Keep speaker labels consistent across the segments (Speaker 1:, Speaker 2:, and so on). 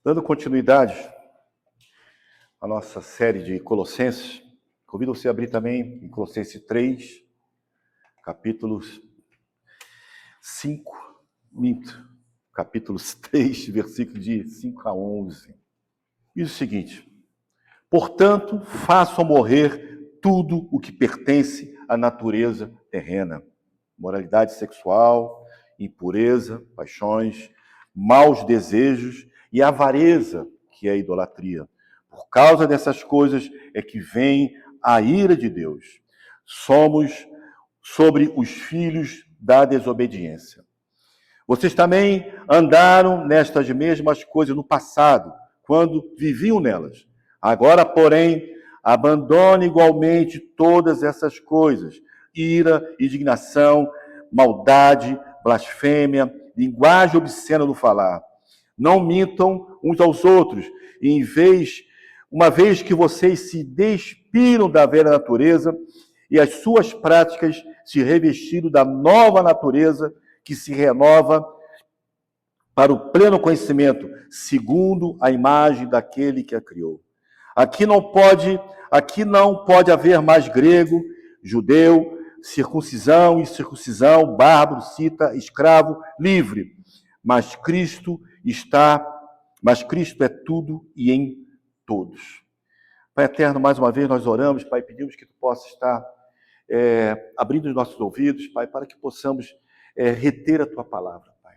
Speaker 1: Dando continuidade à nossa série de Colossenses, convido você a abrir também em Colossenses 3, capítulos 5, capítulos 3, versículos de 5 a 11. Diz o seguinte: portanto, façam morrer tudo o que pertence à natureza terrena, moralidade sexual, impureza, paixões, maus desejos e avareza, que é a idolatria. Por causa dessas coisas é que vem a ira de Deus. Somos sobre os filhos da desobediência. Vocês também andaram nestas mesmas coisas no passado, quando viviam nelas. Agora, porém, abandone igualmente todas essas coisas: ira, indignação, maldade, blasfêmia, linguagem obscena no falar. Não mintam uns aos outros, e uma vez que vocês se despiram da velha natureza e as suas práticas se revestiram da nova natureza que se renova para o pleno conhecimento, segundo a imagem daquele que a criou. Aqui não pode haver mais grego, judeu, circuncisão e circuncisão, bárbaro, cita, escravo, livre. Mas Cristo é tudo e em todos. Pai eterno, mais uma vez nós oramos, Pai, pedimos que tu possa estar abrindo os nossos ouvidos, Pai, para que possamos reter a tua palavra, Pai.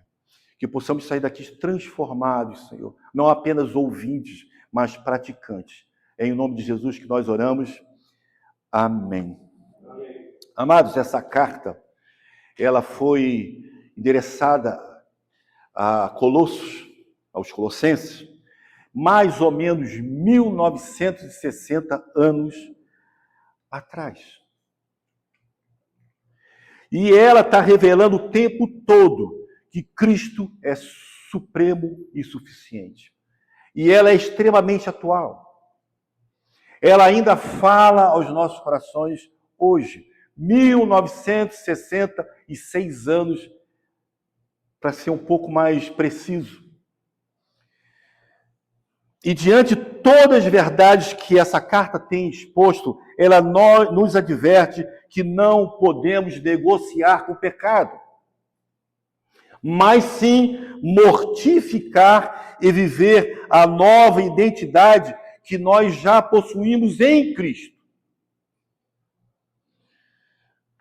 Speaker 1: Que possamos sair daqui transformados, Senhor, não apenas ouvintes, mas praticantes. É em nome de Jesus que nós oramos. Amém. Amém. Amados, essa carta, ela foi endereçada a Colossos, aos Colossenses, mais ou menos 1960 anos atrás. E ela está revelando o tempo todo que Cristo é supremo e suficiente. E ela é extremamente atual. Ela ainda fala aos nossos corações hoje, 1966 anos, para ser um pouco mais preciso. E diante de todas as verdades que essa carta tem exposto, ela nos adverte que não podemos negociar com o pecado, mas sim mortificar e viver a nova identidade que nós já possuímos em Cristo.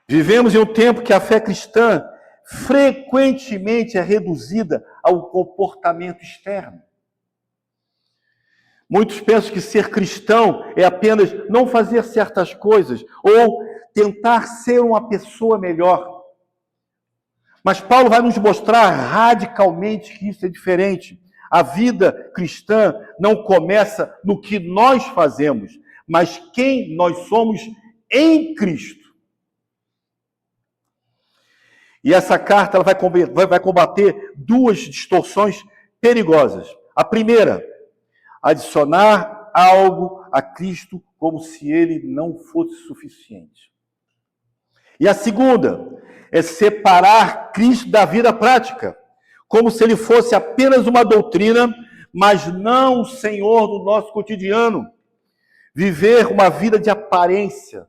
Speaker 1: Vivemos em um tempo que a fé cristã frequentemente é reduzida ao comportamento externo. Muitos pensam que ser cristão é apenas não fazer certas coisas ou tentar ser uma pessoa melhor. Mas Paulo vai nos mostrar radicalmente que isso é diferente. A vida cristã não começa no que nós fazemos, mas quem nós somos em Cristo. E essa carta ela vai combater duas distorções perigosas. A primeira, adicionar algo a Cristo como se ele não fosse suficiente. E a segunda é separar Cristo da vida prática, como se ele fosse apenas uma doutrina, mas não o Senhor do nosso cotidiano. Viver uma vida de aparência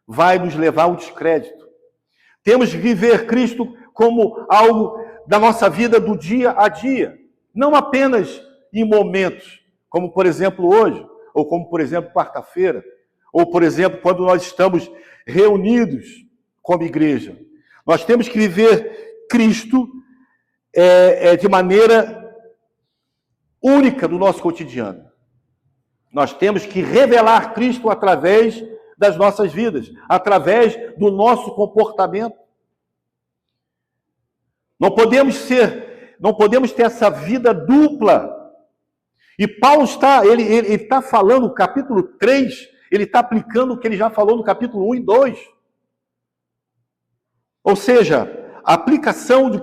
Speaker 1: vai nos levar ao descrédito. Temos que viver Cristo como algo da nossa vida do dia a dia, não apenas em momentos, como por exemplo hoje, ou como por exemplo quarta-feira, ou por exemplo quando nós estamos reunidos como igreja. Nós temos que viver Cristo de maneira única no nosso cotidiano. Nós temos que revelar Cristo através das nossas vidas, através do nosso comportamento. Não podemos ter essa vida dupla. E Paulo está falando no capítulo 3, ele está aplicando o que ele já falou no capítulo 1 e 2. Ou seja, a aplicação do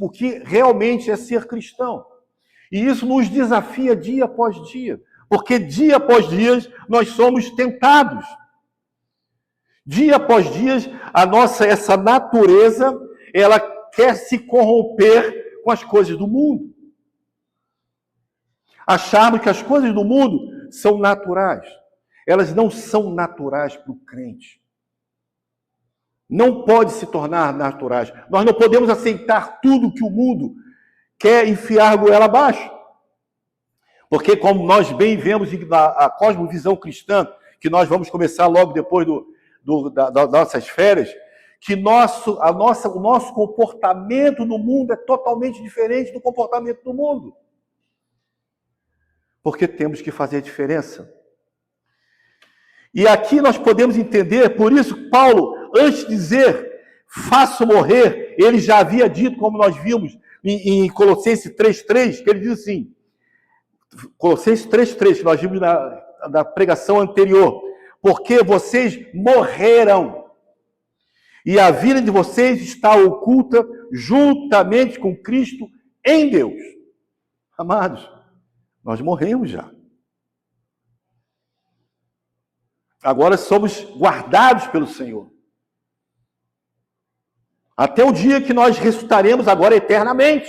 Speaker 1: o que realmente é ser cristão. E isso nos desafia dia após dia. Porque dia após dia nós somos tentados. Dia após dia, essa natureza, ela quer se corromper com as coisas do mundo. Acharmos que as coisas do mundo são naturais. Elas não são naturais para o crente. Não pode se tornar naturais. Nós não podemos aceitar tudo que o mundo quer enfiar a goela abaixo. Porque, como nós bem vemos na cosmovisão cristã, que nós vamos começar logo depois das nossas férias, que o nosso comportamento no mundo é totalmente diferente do comportamento do mundo. Porque temos que fazer a diferença. E aqui nós podemos entender, por isso Paulo, antes de dizer, faço morrer, ele já havia dito, como nós vimos em Colossenses 3,3, que ele diz assim, Colossenses 3,3, que nós vimos na pregação anterior, porque vocês morreram, e a vida de vocês está oculta juntamente com Cristo em Deus. Amados, nós morremos já. Agora somos guardados pelo Senhor. Até o dia que nós ressuscitaremos agora eternamente.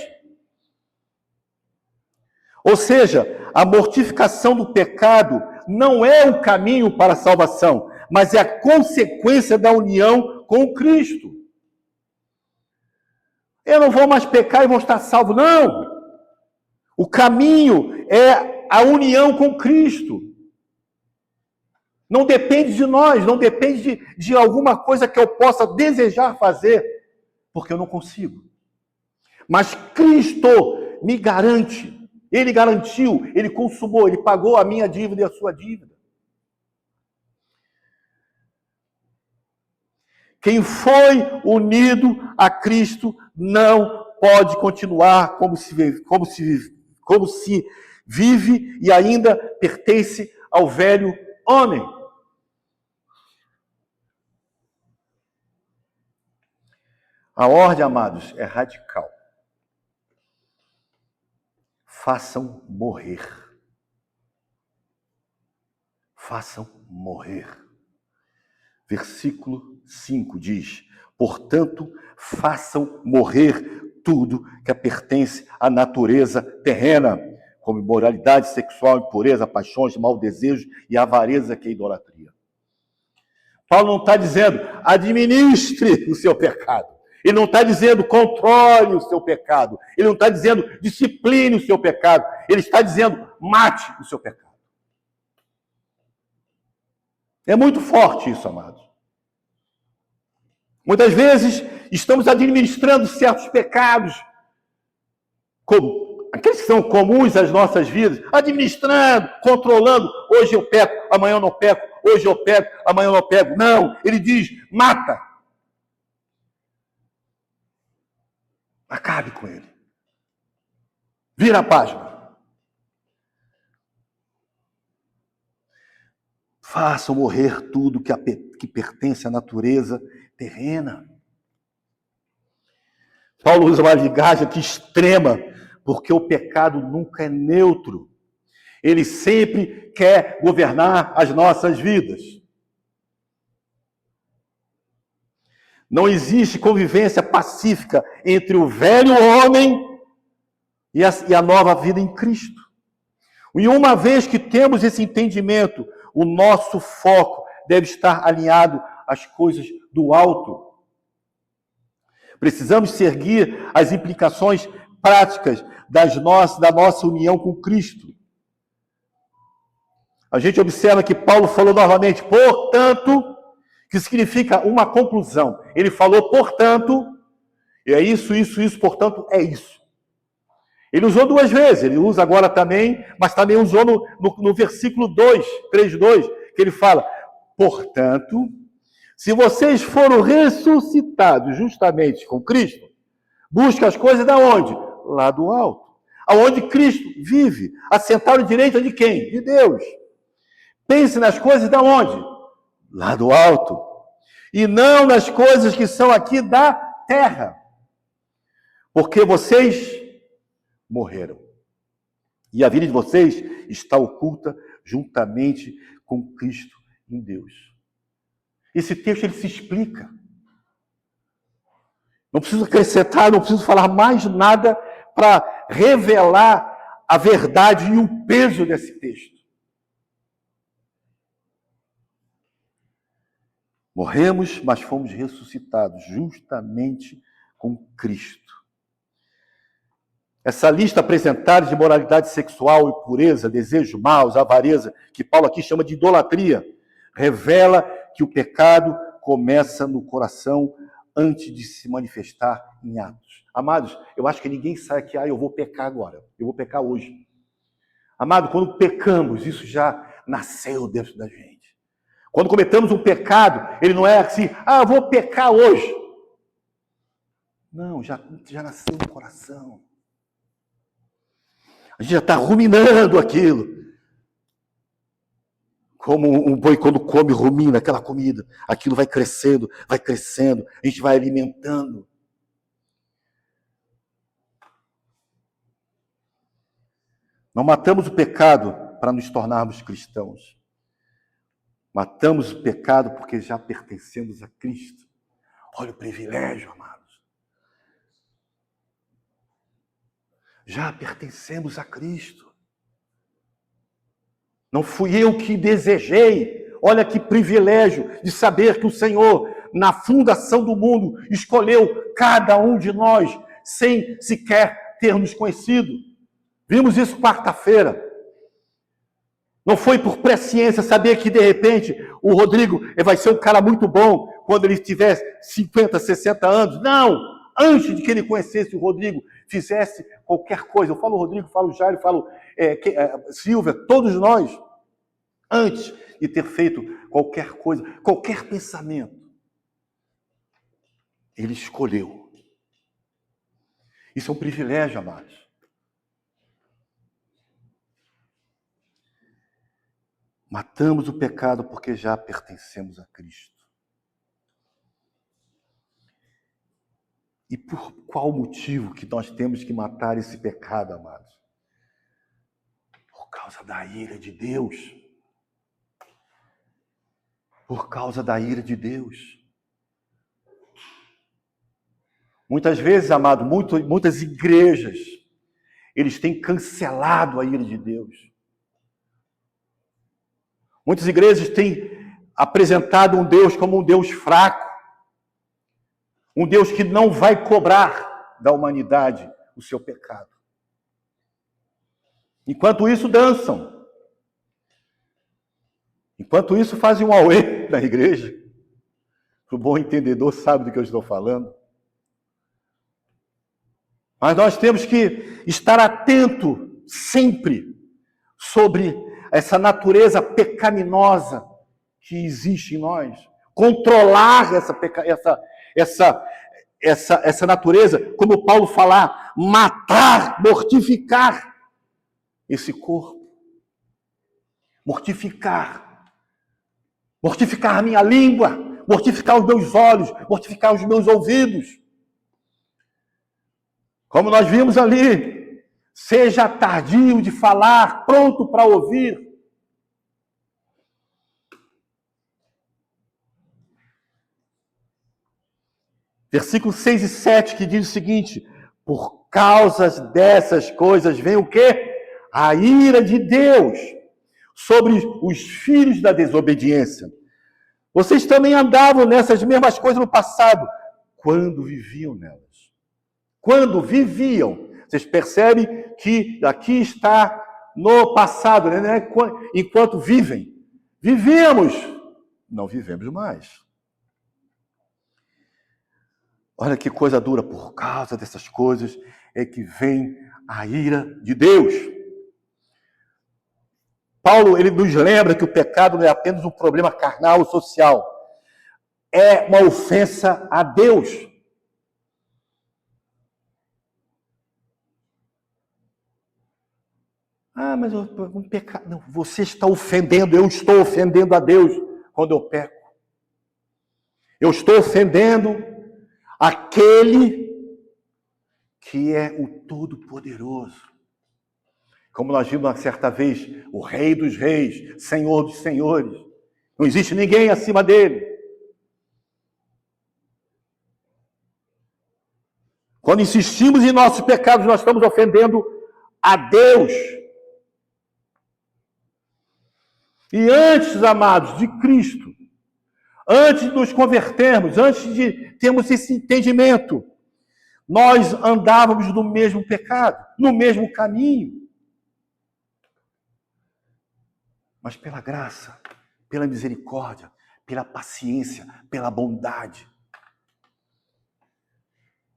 Speaker 1: Ou seja, a mortificação do pecado não é o caminho para a salvação, mas é a consequência da união com Cristo. Eu não vou mais pecar e vou estar salvo. Não! O caminho é a união com Cristo. Não depende de nós, não depende de alguma coisa que eu possa desejar fazer, porque eu não consigo. Mas Cristo me garante, Ele garantiu, Ele consumou, Ele pagou a minha dívida e a sua dívida. Quem foi unido a Cristo não pode continuar como se vive e ainda pertence ao velho homem. A ordem, amados, é radical. Façam morrer. Façam morrer. Versículo 5 diz, portanto, façam morrer tudo que pertence à natureza terrena, como imoralidade sexual, impureza, paixões, mau desejo e avareza, que é idolatria. Paulo não está dizendo, administre o seu pecado. Ele não está dizendo, controle o seu pecado. Ele não está dizendo, discipline o seu pecado. Ele está dizendo, mate o seu pecado. É muito forte isso, amados. Muitas vezes, estamos administrando certos pecados, como aqueles que são comuns às nossas vidas, administrando, controlando. Hoje eu peco, amanhã eu não peco. Hoje eu pego, amanhã eu não pego. Não, ele diz, mata. Acabe com ele. Vira a página. Façam morrer tudo que pertence à natureza terrena. Paulo usa uma linguagem aqui extrema, porque o pecado nunca é neutro. Ele sempre quer governar as nossas vidas. Não existe convivência pacífica entre o velho homem e a nova vida em Cristo. E uma vez que temos esse entendimento, o nosso foco deve estar alinhado às coisas do alto. Precisamos seguir as implicações práticas da nossa união com Cristo. A gente observa que Paulo falou novamente, portanto, que significa uma conclusão. Ele falou, portanto, e é isso, portanto, é isso. Ele usou duas vezes, ele usa agora também, mas também usou no versículo 2, 3:2, que ele fala, portanto, se vocês foram ressuscitados justamente com Cristo, busque as coisas da onde? Lá do alto. Aonde Cristo vive, assentado à direita de quem? De Deus. Pense nas coisas da onde? Lá do alto, e não nas coisas que são aqui da terra, porque vocês morreram, e a vida de vocês está oculta juntamente com Cristo em Deus. Esse texto ele se explica. Não preciso acrescentar, não preciso falar mais nada para revelar a verdade e o peso desse texto. Morremos, mas fomos ressuscitados justamente com Cristo. Essa lista apresentada de moralidade sexual, impureza, desejos maus, avareza, que Paulo aqui chama de idolatria, revela que o pecado começa no coração antes de se manifestar em atos. Amados, eu acho que ninguém sai aqui, eu vou pecar agora, eu vou pecar hoje. Amado, quando pecamos, isso já nasceu dentro da gente. Quando cometemos um pecado, ele não é assim, eu vou pecar hoje. Não, já nasceu no coração. A gente já está ruminando aquilo. Como um boi quando come, rumina aquela comida. Aquilo vai crescendo, a gente vai alimentando. Não matamos o pecado para nos tornarmos cristãos. Matamos o pecado porque já pertencemos a Cristo. Olha o privilégio, amados. Já pertencemos a Cristo. Não fui eu que desejei. Olha que privilégio de saber que o Senhor, na fundação do mundo, escolheu cada um de nós, sem sequer ter nos conhecido. Vimos isso quarta-feira. Não foi por presciência saber que, de repente, o Rodrigo vai ser um cara muito bom quando ele tiver 50, 60 anos. Não! Antes de que ele conhecesse o Rodrigo, fizesse qualquer coisa. Eu falo Rodrigo, falo Jairo, falo Silvia, todos nós. Antes de ter feito qualquer coisa, qualquer pensamento, ele escolheu. Isso é um privilégio, amados. Matamos o pecado porque já pertencemos a Cristo. E por qual motivo que nós temos que matar esse pecado, amados? Por causa da ira de Deus. Por causa da ira de Deus. Muitas vezes, amado, muitas igrejas, eles têm cancelado a ira de Deus. Muitas igrejas têm apresentado um Deus como um Deus fraco. Um Deus que não vai cobrar da humanidade o seu pecado. Enquanto isso, dançam. Enquanto isso, fazem um auê na igreja. O bom entendedor sabe do que eu estou falando. Mas nós temos que estar atento sempre sobre essa natureza pecaminosa que existe em nós. Controlar essa natureza, como Paulo falar, matar, mortificar esse corpo. Mortificar a minha língua, mortificar os meus olhos, mortificar os meus ouvidos. Como nós vimos ali, seja tardio de falar, pronto para ouvir. Versículos 6 e 7, que diz o seguinte: por causa dessas coisas vem o quê? A ira de Deus sobre os filhos da desobediência. Vocês também andavam nessas mesmas coisas no passado, quando viviam nelas. Quando viviam. Vocês percebem que aqui está no passado, né? Enquanto vivem. Vivíamos, não vivemos mais. Olha que coisa dura, por causa dessas coisas é que vem a ira de Deus. Paulo, ele nos lembra que o pecado não é apenas um problema carnal ou social. É uma ofensa a Deus. Mas um pecado. Não, você está ofendendo, eu estou ofendendo a Deus quando eu peco. Eu estou ofendendo aquele que é o Todo-Poderoso. Como nós vimos uma certa vez, o Rei dos Reis, Senhor dos Senhores. Não existe ninguém acima dele. Quando insistimos em nossos pecados, nós estamos ofendendo a Deus. E antes, amados, de Cristo, antes de nos convertermos, antes de termos esse entendimento, nós andávamos no mesmo pecado, no mesmo caminho. Mas pela graça, pela misericórdia, pela paciência, pela bondade,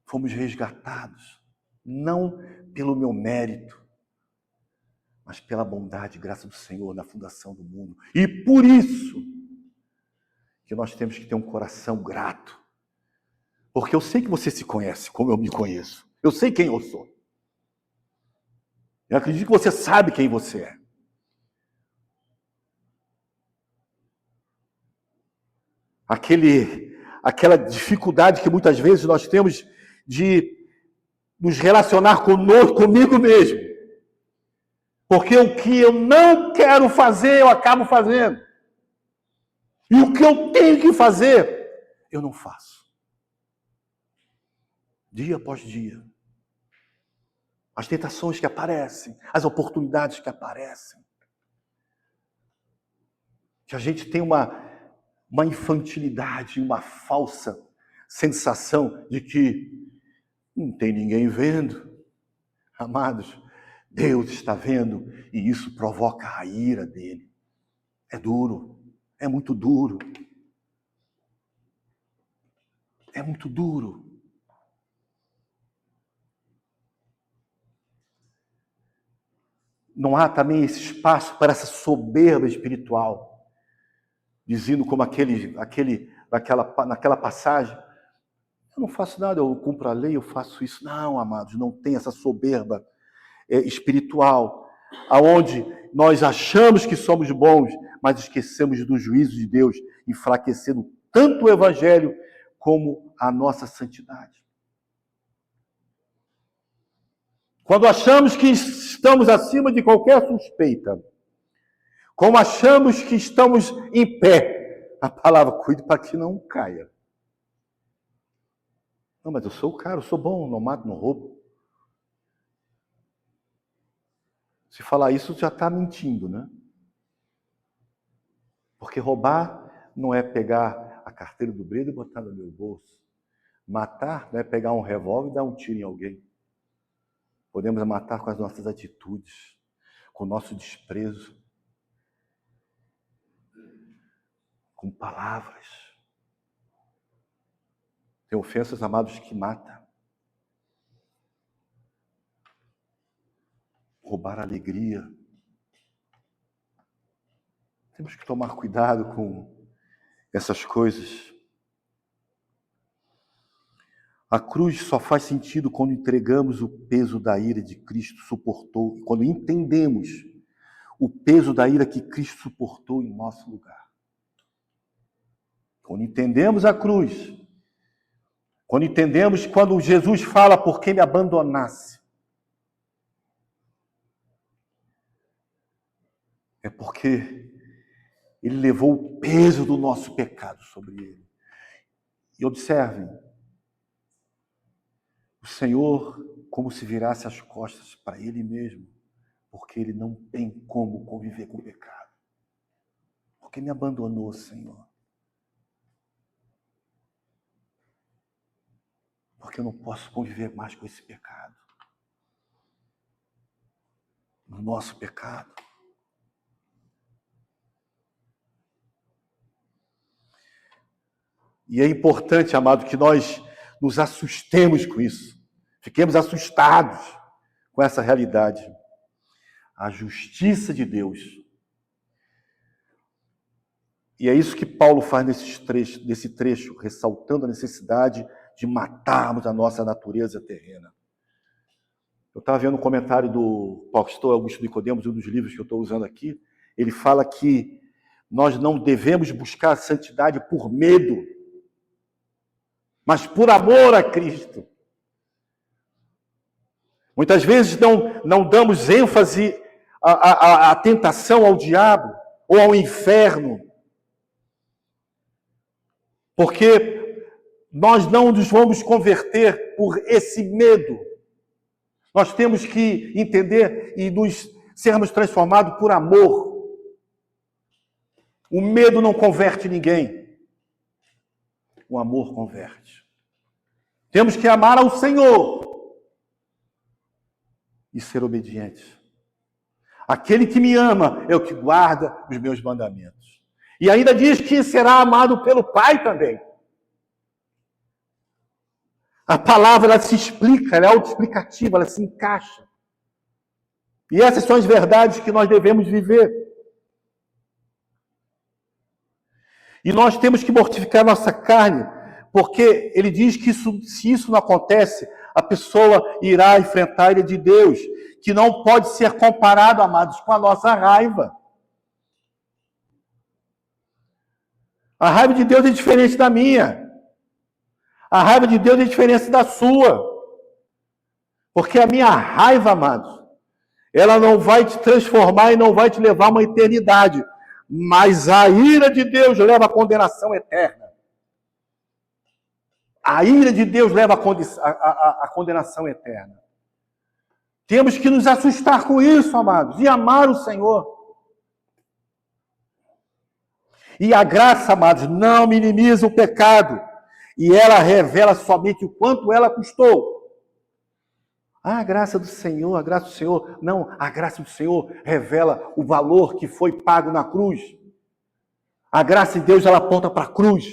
Speaker 1: fomos resgatados, não pelo meu mérito, mas pela bondade e graça do Senhor na fundação do mundo. E por isso que nós temos que ter um coração grato. Porque eu sei que você se conhece como eu me conheço. Eu sei quem eu sou. Eu acredito que você sabe quem você é. Aquela dificuldade que muitas vezes nós temos de nos relacionar comigo mesmo. Porque o que eu não quero fazer, eu acabo fazendo. E o que eu tenho que fazer, eu não faço. Dia após dia. As tentações que aparecem, as oportunidades que aparecem. Que a gente tem uma infantilidade, uma falsa sensação de que não tem ninguém vendo. Amados, Deus está vendo e isso provoca a ira dele. É duro, é muito duro. É muito duro. Não há também esse espaço para essa soberba espiritual, dizendo como naquela passagem, eu não faço nada, eu cumpro a lei, eu faço isso. Não, amados, não tem essa soberba espiritual, aonde nós achamos que somos bons, mas esquecemos do juízo de Deus, enfraquecendo tanto o evangelho como a nossa santidade. Quando achamos que estamos acima de qualquer suspeita, como achamos que estamos em pé, a palavra cuide para que não caia. Não, mas eu sou o cara, eu sou bom, não mato, não roubo. Se falar isso, já está mentindo, né? Porque roubar não é pegar a carteira do Breda e botar no meu bolso. Matar não é pegar um revólver e dar um tiro em alguém. Podemos matar com as nossas atitudes, com o nosso desprezo, com palavras. Tem ofensas, amados, que matam. Roubar a alegria. Temos que tomar cuidado com essas coisas. A cruz só faz sentido quando entregamos o peso da ira de Cristo suportou, quando entendemos o peso da ira que Cristo suportou em nosso lugar. Quando entendemos a cruz, quando entendemos quando Jesus fala por quem me abandonasse, é porque ele levou o peso do nosso pecado sobre ele. E observem, o Senhor como se virasse as costas para ele mesmo, porque ele não tem como conviver com o pecado. Porque me abandonou, Senhor. Porque eu não posso conviver mais com esse pecado. No nosso pecado. E é importante, amado, que nós nos assustemos com isso. Fiquemos assustados com essa realidade. A justiça de Deus. E é isso que Paulo faz nesse trecho, ressaltando a necessidade de matarmos a nossa natureza terrena. Eu estava vendo um comentário do pastor Augusto Nicodemos, um dos livros que eu estou usando aqui. Ele fala que nós não devemos buscar a santidade por medo, mas por amor a Cristo. Muitas vezes não damos ênfase à tentação ao diabo ou ao inferno, porque nós não nos vamos converter por esse medo. Nós temos que entender e sermos transformados por amor. O medo não converte ninguém. O amor converte. Temos que amar ao Senhor e ser obedientes. Aquele que me ama é o que guarda os meus mandamentos. E ainda diz que será amado pelo Pai também. A palavra, ela se explica, ela é autoexplicativa, ela se encaixa. E essas são as verdades que nós devemos viver. E nós temos que mortificar nossa carne, porque ele diz que se isso não acontece, a pessoa irá enfrentar a ira de Deus, que não pode ser comparado, amados, com a nossa raiva. A raiva de Deus é diferente da minha. A raiva de Deus é diferente da sua. Porque a minha raiva, amados, ela não vai te transformar e não vai te levar a uma eternidade. Mas a ira de Deus leva à condenação eterna. A ira de Deus leva à condenação eterna. Temos que nos assustar com isso, amados, e amar o Senhor. E a graça, amados, não minimiza o pecado. E ela revela somente o quanto ela custou. A graça do Senhor, a graça do Senhor. Não, a graça do Senhor revela o valor que foi pago na cruz. A graça de Deus, ela aponta para a cruz.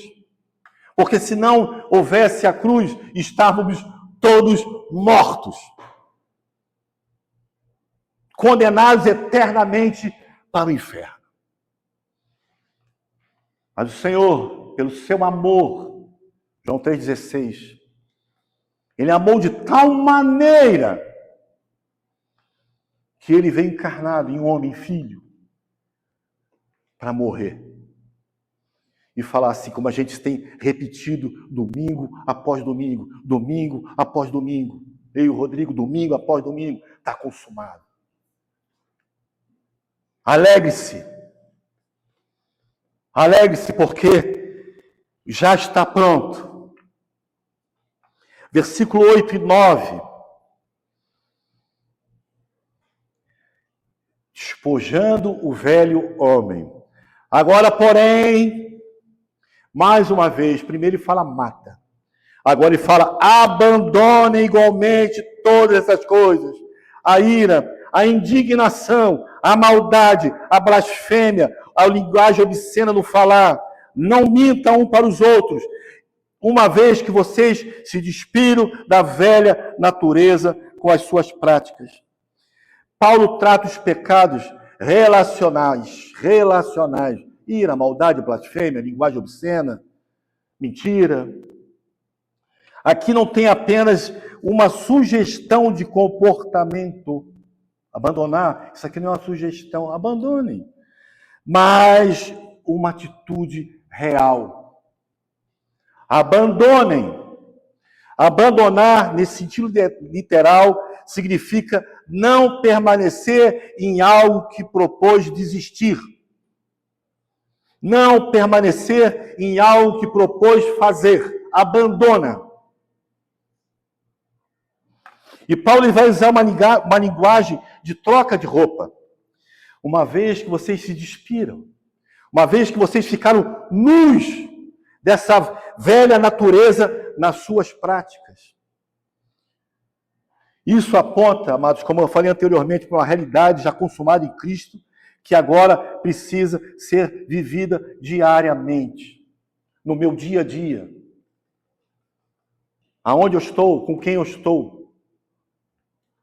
Speaker 1: Porque se não houvesse a cruz, estávamos todos mortos. Condenados eternamente para o inferno. Mas o Senhor, pelo seu amor, João 3,16, Ele amou de tal maneira que Ele veio encarnado em homem, filho, para morrer. E falar assim, como a gente tem repetido domingo após domingo, domingo após domingo. Eu e o Rodrigo, domingo após domingo, está consumado. Alegre-se. Alegre-se porque já está pronto. Versículo 8 e 9. Despojando o velho homem. Agora, porém, mais uma vez, primeiro ele fala mata. Agora ele fala abandone igualmente todas essas coisas. A ira, a indignação, a maldade, a blasfêmia, a linguagem obscena no falar. Não mintam um para os outros, uma vez que vocês se despiram da velha natureza com as suas práticas. Paulo trata os pecados relacionais, ira, maldade, blasfêmia, linguagem obscena, mentira. Aqui não tem apenas uma sugestão de comportamento. Abandonar, isso aqui não é uma sugestão, abandonem. Mas uma atitude real. Abandonem. Abandonar, nesse sentido literal, significa não permanecer em algo que propôs desistir. Não permanecer em algo que propôs fazer. Abandona. E Paulo vai usar uma linguagem de troca de roupa. Uma vez que vocês se despiram, uma vez que vocês ficaram nus dessa velha natureza nas suas práticas. Isso aponta, amados, como eu falei anteriormente, para uma realidade já consumada em Cristo, que agora precisa ser vivida diariamente, no meu dia a dia. Aonde eu estou, com quem eu estou.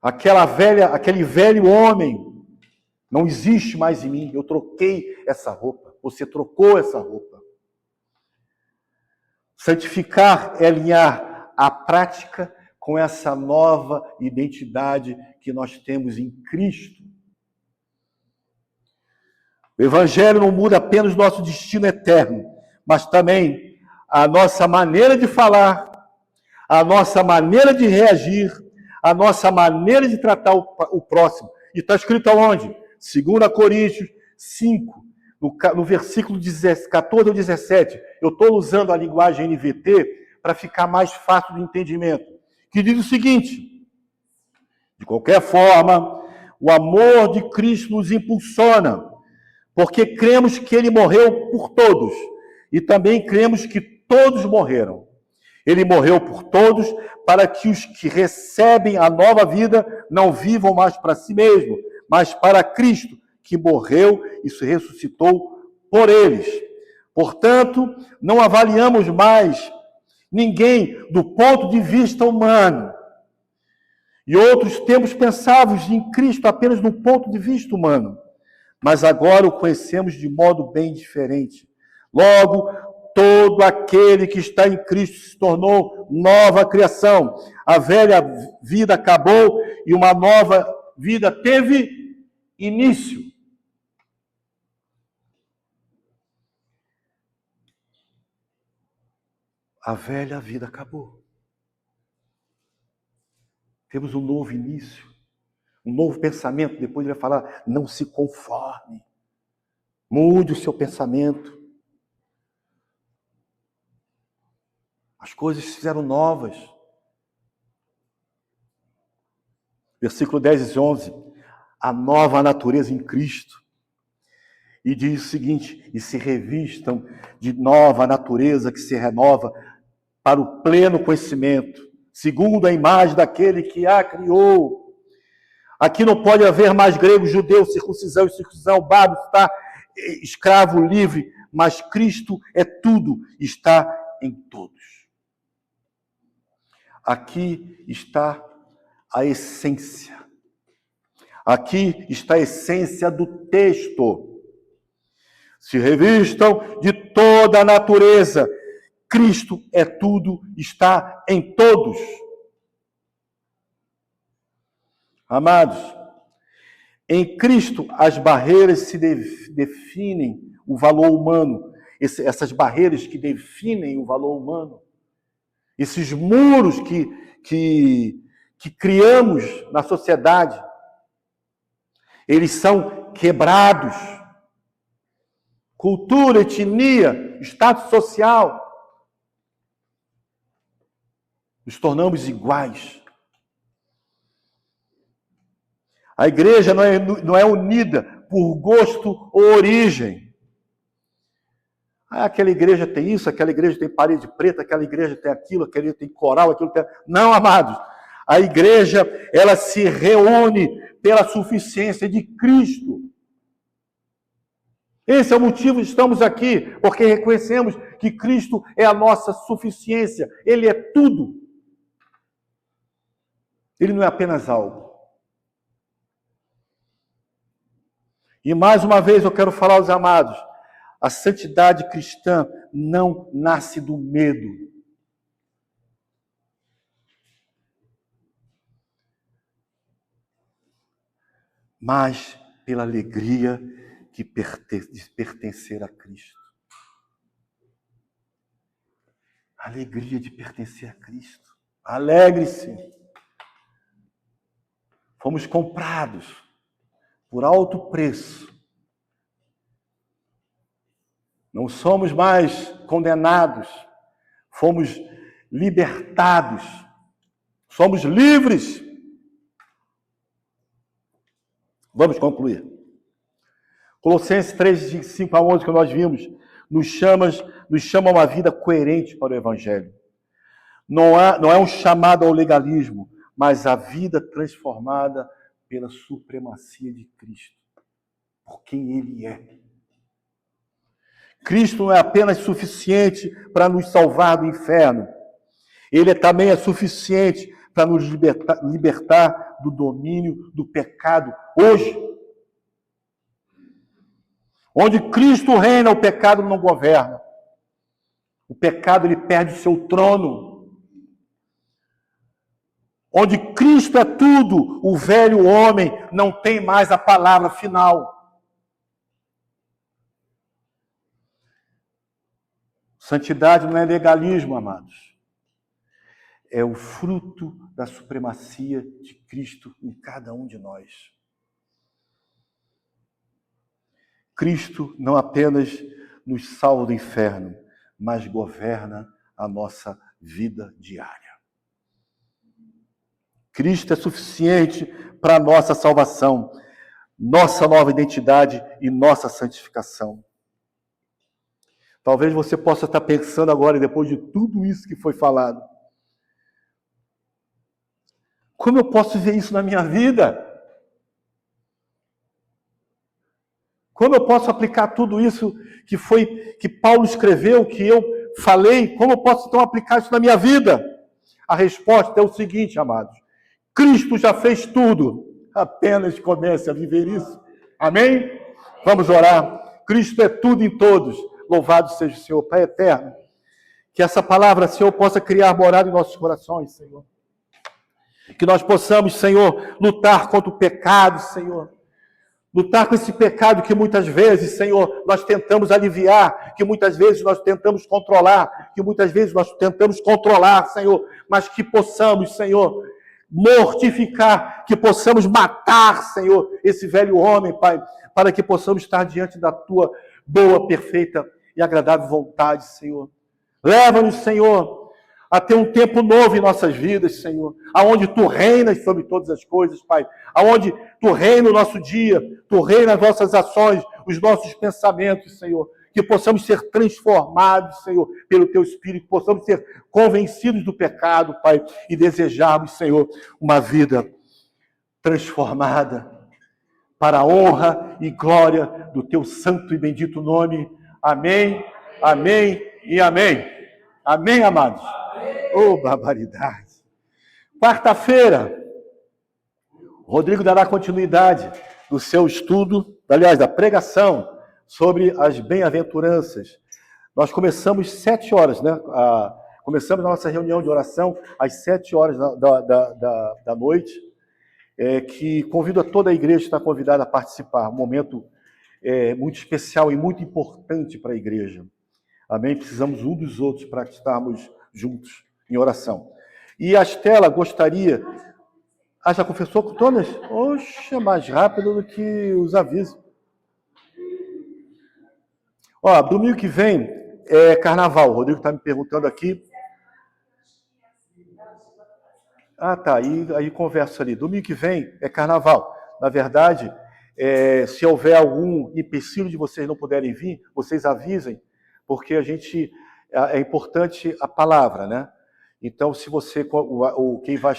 Speaker 1: Aquele velho homem não existe mais em mim. Eu troquei essa roupa. Você trocou essa roupa. Santificar é alinhar a prática com essa nova identidade que nós temos em Cristo. O Evangelho não muda apenas o nosso destino eterno, mas também a nossa maneira de falar, a nossa maneira de reagir, a nossa maneira de tratar o próximo. E está escrito aonde? 2 Coríntios 5, no versículo 14 ou 17. Eu estou usando a linguagem NVT para ficar mais fácil de entendimento. Que diz o seguinte: De qualquer forma, o amor de Cristo nos impulsiona, porque cremos que ele morreu por todos e também cremos que todos morreram. Ele morreu por todos para que os que recebem a nova vida não vivam mais para si mesmo, mas para Cristo, que morreu e se ressuscitou por eles. Portanto, não avaliamos mais ninguém do ponto de vista humano. E outros tempos pensávamos em Cristo apenas do ponto de vista humano, mas agora o conhecemos de modo bem diferente. Logo, todo aquele que está em Cristo se tornou nova criação. A velha vida acabou e uma nova vida teve início. A velha vida acabou. Temos um novo início, um novo pensamento. Depois ele vai falar, não se conforme. Mude o seu pensamento. As coisas se fizeram novas. Versículo 10 e 11. A nova natureza em Cristo. E diz o seguinte, e se revistam de nova natureza que se renova para o pleno conhecimento, segundo a imagem daquele que a criou. Aqui não pode haver mais grego, judeu, circuncisão e circuncisão, bárbaro, está escravo, livre, mas Cristo é tudo, está em todos. Aqui está a essência. Aqui está a essência do texto. Se revistam de toda a natureza. Cristo é tudo, está em todos. Amados, em Cristo as barreiras se definem o valor humano. Essas barreiras que definem o valor humano. Esses muros que criamos na sociedade, eles são quebrados. Cultura, etnia, status social. Nos tornamos iguais. A igreja não é unida por gosto ou origem. Aquela igreja tem isso, aquela igreja tem parede preta, aquela igreja tem aquilo, aquela igreja tem coral, aquilo tem... Não, amados. A igreja, ela se reúne pela suficiência de Cristo. Esse é o motivo de estamos aqui, porque reconhecemos que Cristo é a nossa suficiência. Ele é tudo. Ele não é apenas algo. E mais uma vez eu quero falar aos amados, a santidade cristã não nasce do medo. Mas pela alegria de pertencer a Cristo. A alegria de pertencer a Cristo. Alegre-se. Fomos comprados por alto preço. Não somos mais condenados. Fomos libertados. Somos livres. Vamos concluir. Colossenses 3, de 5 a 11, que nós vimos, nos chama a uma vida coerente para o Evangelho. Não é um chamado ao legalismo, mas a vida transformada pela supremacia de Cristo, por quem Ele é. Cristo não é apenas suficiente para nos salvar do inferno, Ele também é suficiente para nos libertar do domínio do pecado hoje. Onde Cristo reina, o pecado não governa. O pecado ele perde o seu trono. Onde Cristo é tudo, o velho homem não tem mais a palavra final. Santidade não é legalismo, amados. É o fruto da supremacia de Cristo em cada um de nós. Cristo não apenas nos salva do inferno, mas governa a nossa vida diária. Cristo é suficiente para a nossa salvação, nossa nova identidade e nossa santificação. Talvez você possa estar pensando agora, depois de tudo isso que foi falado, como eu posso ver isso na minha vida? Como eu posso aplicar tudo isso que Paulo escreveu, que eu falei? Como eu posso então aplicar isso na minha vida? A resposta é o seguinte, amados: Cristo já fez tudo. Apenas comece a viver isso. Amém? Vamos orar. Cristo é tudo em todos. Louvado seja o Senhor, Pai eterno. Que essa palavra, Senhor, possa criar morada em nossos corações, Senhor. Que nós possamos, Senhor, lutar contra o pecado, Senhor. Lutar com esse pecado que muitas vezes, Senhor, nós tentamos aliviar, que muitas vezes nós tentamos controlar, Senhor, mas que possamos, Senhor, mortificar, que possamos matar, Senhor, esse velho homem, Pai, para que possamos estar diante da Tua boa, perfeita e agradável vontade, Senhor. Leva-nos, Senhor, a ter um tempo novo em nossas vidas, Senhor, aonde Tu reinas sobre todas as coisas, Pai, aonde Tu reinas o nosso dia, Tu reinas as nossas ações, os nossos pensamentos, Senhor, que possamos ser transformados, Senhor, pelo Teu Espírito, que possamos ser convencidos do pecado, Pai, e desejarmos, Senhor, uma vida transformada para a honra e glória do Teu santo e bendito nome. Amém, amém e amém. Amém, amados? Oh, barbaridade. Quarta-feira, Rodrigo dará continuidade do seu estudo, aliás, da pregação sobre as bem-aventuranças. Nós começamos 7 horas, né? Começamos a nossa reunião de oração às 7 horas da noite, que convido a toda a igreja, está convidada a participar. Um momento muito especial e muito importante para a igreja. Amém? Precisamos um dos outros para estarmos juntos em oração. E a Estela gostaria... já confessou com todas? Oxa, mais rápido do que os avisos. Domingo que vem é carnaval. O Rodrigo está me perguntando aqui. Tá. Aí conversa ali. Domingo que vem é carnaval. Na verdade, se houver algum empecilho de vocês não puderem vir, vocês avisem, porque é importante a palavra, né? Então, se você, quem vai,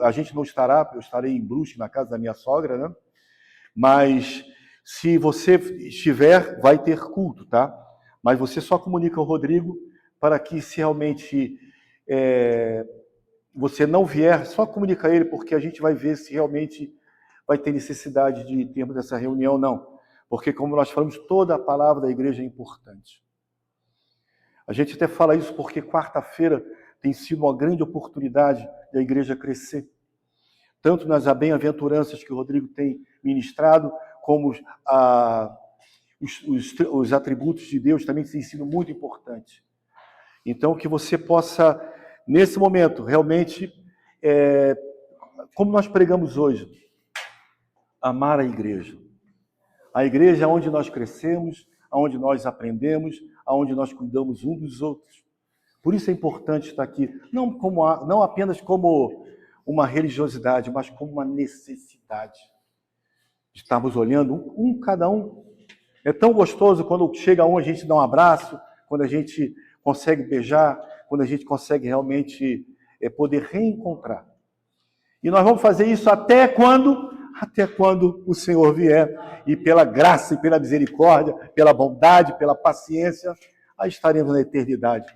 Speaker 1: a gente não estará, eu estarei em Brusque, na casa da minha sogra, né? Mas se você estiver, vai ter culto, tá? Mas você só comunica ao Rodrigo para que, se realmente você não vier, só comunica a ele, porque a gente vai ver se realmente vai ter necessidade de termos essa reunião, não. Porque, como nós falamos, toda a palavra da igreja é importante. A gente até fala isso porque quarta-feira tem sido uma grande oportunidade da igreja crescer. Tanto nas bem-aventuranças que o Rodrigo tem ministrado, como os atributos de Deus também têm sido muito importantes. Então, que você possa, nesse momento, realmente, como nós pregamos hoje, amar a igreja. A igreja é onde nós crescemos, onde nós aprendemos, onde nós cuidamos uns dos outros. Por isso é importante estar aqui, não apenas como uma religiosidade, mas como uma necessidade. Estarmos olhando cada um. É tão gostoso quando chega um, a gente dá um abraço, quando a gente consegue beijar, quando a gente consegue realmente poder reencontrar. E nós vamos fazer isso até quando o Senhor vier. E pela graça e pela misericórdia, pela bondade, pela paciência, aí estaremos na eternidade.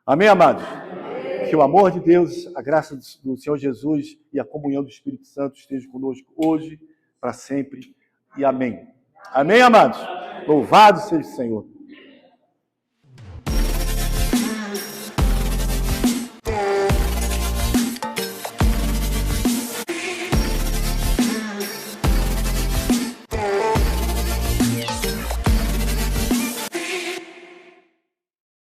Speaker 1: Amém, amados? Amém. Que o amor de Deus, a graça do Senhor Jesus e a comunhão do Espírito Santo esteja conosco hoje, para sempre. E amém. Amém, amados? Louvado seja o Senhor.